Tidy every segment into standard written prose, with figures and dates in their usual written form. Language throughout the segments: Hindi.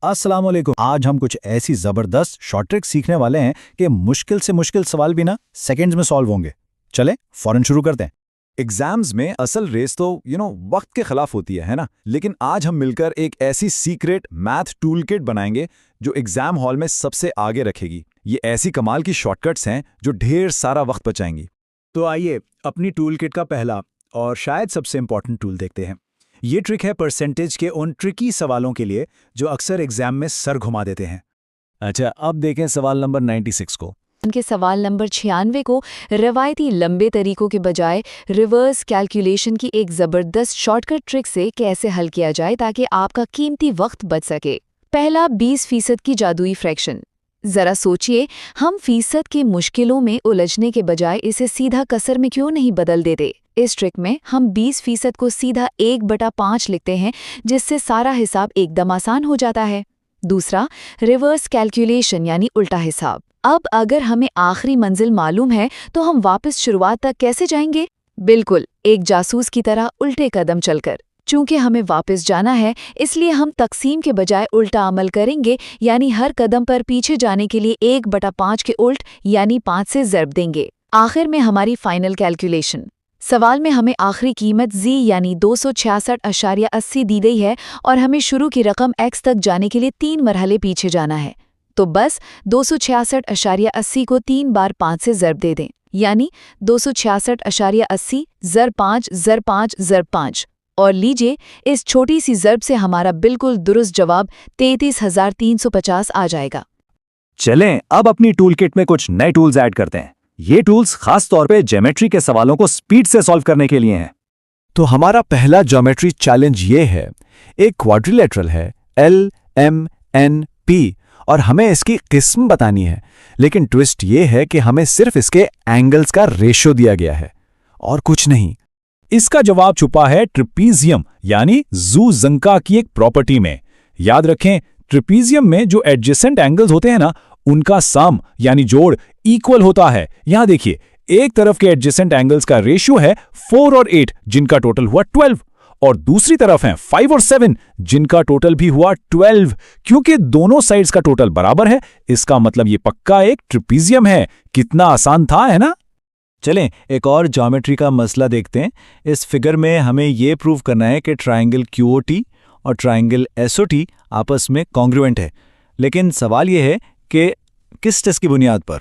अस्सलाम वालेकुम। आज हम कुछ ऐसी जबरदस्त शॉर्ट ट्रिक सीखने वाले हैं कि मुश्किल से मुश्किल सवाल भी ना सेकंड्स में सॉल्व होंगे। चले फौरन शुरू करते हैं। एग्जाम्स में असल रेस तो वक्त के खिलाफ होती है ना। लेकिन आज हम मिलकर एक ऐसी सीक्रेट मैथ टूल किट बनाएंगे जो एग्जाम हॉल में सबसे आगे रखेगी। ये ऐसी कमाल की शॉर्टकट्स हैं जो ढेर सारा वक्त बचाएंगी। तो आइए अपनी टूल किट का पहला और शायद सबसे इंपॉर्टेंट टूल देखते हैं। ये ट्रिक है परसेंटेज के उन ट्रिकी सवालों के लिए जो अक्सर एग्जाम में सर घुमा देते हैं। अच्छा, अब देखें सवाल नंबर 96 को। उनके सवाल नंबर 96 को रवायती लंबे तरीकों के बजाय रिवर्स कैलकुलेशन की एक ज़बरदस्त शॉर्टकट ट्रिक से कैसे हल किया जाए ताकि आपका कीमती वक्त बच सके। पहला 20% की जादुई फ्रैक्शन। ज़रा सोचिए, हम फीसद की मुश्किलों में उलझने के बजाय इसे सीधा कसर में क्यों नहीं बदल देते। इस ट्रिक में हम 20% को सीधा 1/5 लिखते हैं, जिससे सारा हिसाब एकदम आसान हो जाता है। दूसरा, रिवर्स कैलकुलेशन यानी उल्टा हिसाब। अब अगर हमें आखिरी मंजिल मालूम है तो हम वापस शुरुआत तक कैसे जाएंगे? बिल्कुल, एक जासूस की तरह उल्टे कदम चलकर। चूंकि हमें वापस जाना है, इसलिए हम तकसीम के बजाय उल्टा अमल करेंगे, यानी हर कदम पर पीछे जाने के लिए 1/5 के उल्ट यानी 5 से ज़र्ब देंगे। आखिर में हमारी फाइनल कैलकुलेशन। सवाल में हमें आखिरी कीमत z यानी 266.80 दी गई है और हमें शुरू की रकम x तक जाने के लिए 3 मरहले पीछे जाना है। तो बस 266.80 को 3 बार 5 से ज़र्ब दे दें, यानी 266.80 ज़र 5 ज़र 5 ज़र 5। और लीजिए, इस छोटी सी ज़र्ब से हमारा बिल्कुल दुरुस्त जवाब 33,350 आ जाएगा। चलें अब अपनी टूल किट में कुछ नए टूल्स ऐड करते हैं। ये टूल्स खास तौर पे ज्योमेट्री के सवालों को स्पीड से सॉल्व करने के लिए हैं। तो हमारा पहला ज्योमेट्री चैलेंज ये है। एक क्वाड्रिलेटरल है LMNP और हमें इसकी किस्म बतानी है, लेकिन ट्विस्ट ये है कि हमें सिर्फ इसके एंगल्स का रेशो दिया गया है और कुछ नहीं। इसका जवाब छुपा है ट्रिपीजियम यानी जू जंका की एक प्रॉपर्टी में। याद रखें, ट्रिपीजियम में जो एडजेसेंट एंगल्स होते हैं ना, उनका सम यानी जोड़ इक्वल होता है। यहां देखिए, एक तरफ के एडजेसेंट एंगल्स का रेशियो है 4 और 8 जिनका टोटल हुआ 12, और दूसरी तरफ हैं 5 और 7 जिनका टोटल भी हुआ 12। क्योंकि दोनों साइड्स का टोटल बराबर है, इसका मतलब ये पक्का एक ट्रिपीजियम है। कितना आसान था, है ना? चलें एक और ज्योमेट्री का मसला देखते हैं। इस फिगर में हमें ये प्रूव करना है कि ट्रायंगल QOT और ट्रायंगल SOT आपस में कॉन्ग्रुएंट है। लेकिन सवाल ये है कि किस टेस्ट की बुनियाद पर?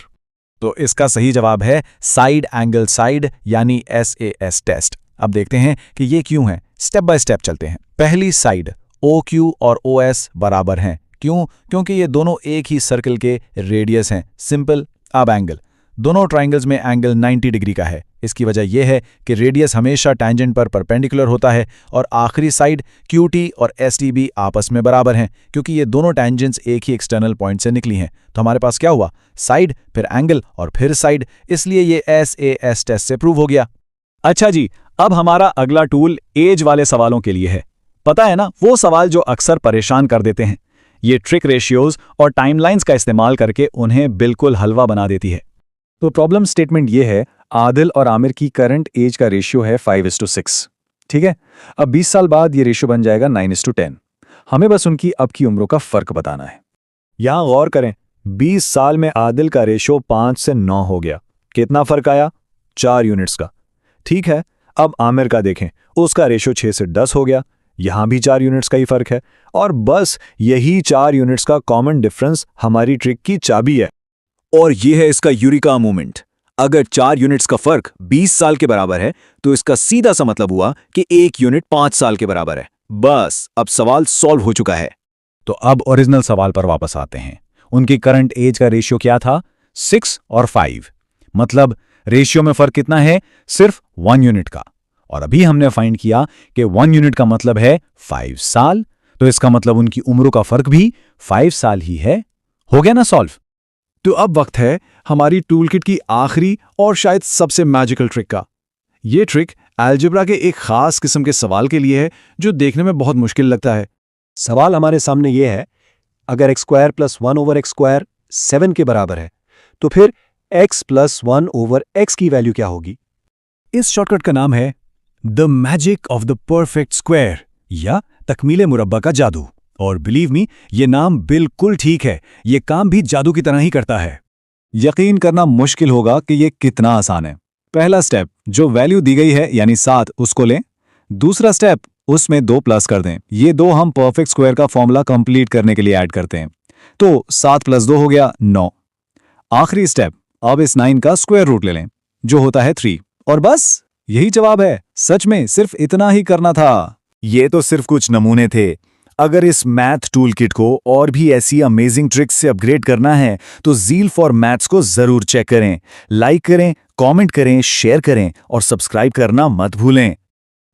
तो इसका सही जवाब है साइड एंगल साइड यानी SAS टेस्ट। अब देखते हैं कि ये क्यों है। स्टेप बाय स्टेप चलते हैं। पहली साइड OQ और OS बराबर हैं। क्यों? क्योंकि ये दोनों एक ही सर्कल के रेडियस हैं। सिंपल। अब एंगल, दोनों ट्रायंगल्स में एंगल 90 डिग्री का है। इसकी वजह यह है कि रेडियस हमेशा टैंजेंट पर परपेंडिकुलर होता है। और आखिरी साइड QT और ST भी आपस में बराबर हैं, क्योंकि ये दोनों टैंजेंट्स एक ही एक्सटर्नल पॉइंट से निकली हैं। तो हमारे पास क्या हुआ? साइड, फिर एंगल और फिर साइड। इसलिए ये SAS टेस्ट से प्रूव हो गया। अच्छा जी, अब हमारा अगला टूल एज वाले सवालों के लिए है। पता है ना, वो सवाल जो अक्सर परेशान कर देते हैं। ये ट्रिक रेशियोज और टाइमलाइंस का इस्तेमाल करके उन्हें बिल्कुल हलवा बना देती है। तो प्रॉब्लम स्टेटमेंट ये है, आदिल और आमिर की करंट एज का रेशियो है 5:6। ठीक है, अब 20 साल बाद ये रेशियो बन जाएगा 9:10। हमें बस उनकी अब की उम्रों का फर्क बताना है। यहां गौर करें, 20 साल में आदिल का रेशो 5 से 9 हो गया। कितना फर्क आया? 4 यूनिट्स का। ठीक है, अब आमिर का देखें, उसका रेशो 6 से 10 हो गया। यहां भी 4 यूनिट्स का ही फर्क है। और बस यही 4 यूनिट्स का कॉमन डिफरेंस हमारी ट्रिक की चाबी है। और ये है इसका यूरिका मूवमेंट। अगर 4 यूनिट्स का फर्क 20 साल के बराबर है तो इसका सीधा सा मतलब हुआ कि 1 यूनिट 5 साल के बराबर है। बस अब सवाल सॉल्व हो चुका है। तो अब ओरिजिनल सवाल पर वापस आते हैं। उनकी करंट एज का रेशियो क्या था? 6 और 5। मतलब रेशियो में फर्क कितना है? सिर्फ 1 यूनिट का। और अभी हमने फाइंड किया कि 1 यूनिट का मतलब है 5 साल। तो इसका मतलब उनकी उम्रों का फर्क भी 5 साल ही है। हो गया ना सॉल्व? तो अब वक्त है हमारी टूलकिट की आखिरी और शायद सबसे मैजिकल ट्रिक का। ये ट्रिक अलजेब्रा के एक खास किस्म के सवाल के लिए है जो देखने में बहुत मुश्किल लगता है। सवाल हमारे सामने ये है, अगर x² + 1/x² 7 के बराबर है तो फिर x + 1/x की वैल्यू क्या होगी? इस शॉर्टकट का नाम है the magic of the perfect square या तकमीले मुरब्बा का जादू। और बिलीव मी, ये नाम बिल्कुल ठीक है, ये काम भी जादू की तरह ही करता है। यकीन करना मुश्किल होगा कि ये कितना आसान है। पहला स्टेप, जो वैल्यू दी गई है यानी 7 उसको लें। दूसरा स्टेप, उसमें 2 प्लस कर दें। ये 2 हम परफेक्ट स्क्वायर का फॉर्मूला कंप्लीट करने के लिए ऐड करते हैं, तो 7 + 2 हो गया 9। आखिरी स्टेप, अब इस 9 का स्क्वायर रूट ले लें जो होता है 3, और बस यही जवाब है। सच में सिर्फ इतना ही करना था। ये तो सिर्फ कुछ नमूने थे। अगर इस मैथ टूल किट को और भी ऐसी अमेजिंग ट्रिक्स से अपग्रेड करना है तो ज़ील फॉर मैथ्स को जरूर चेक करें, लाइक करें, कमेंट करें, शेयर करें और सब्सक्राइब करना मत भूलें।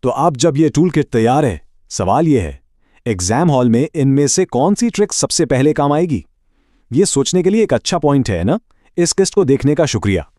तो अब जब ये टूल किट तैयार है, सवाल ये है, एग्जाम हॉल में इनमें से कौन सी ट्रिक सबसे पहले काम आएगी? ये सोचने के लिए एक अच्छा पॉइंट है ना? इस टेस्ट को देखने का शुक्रिया।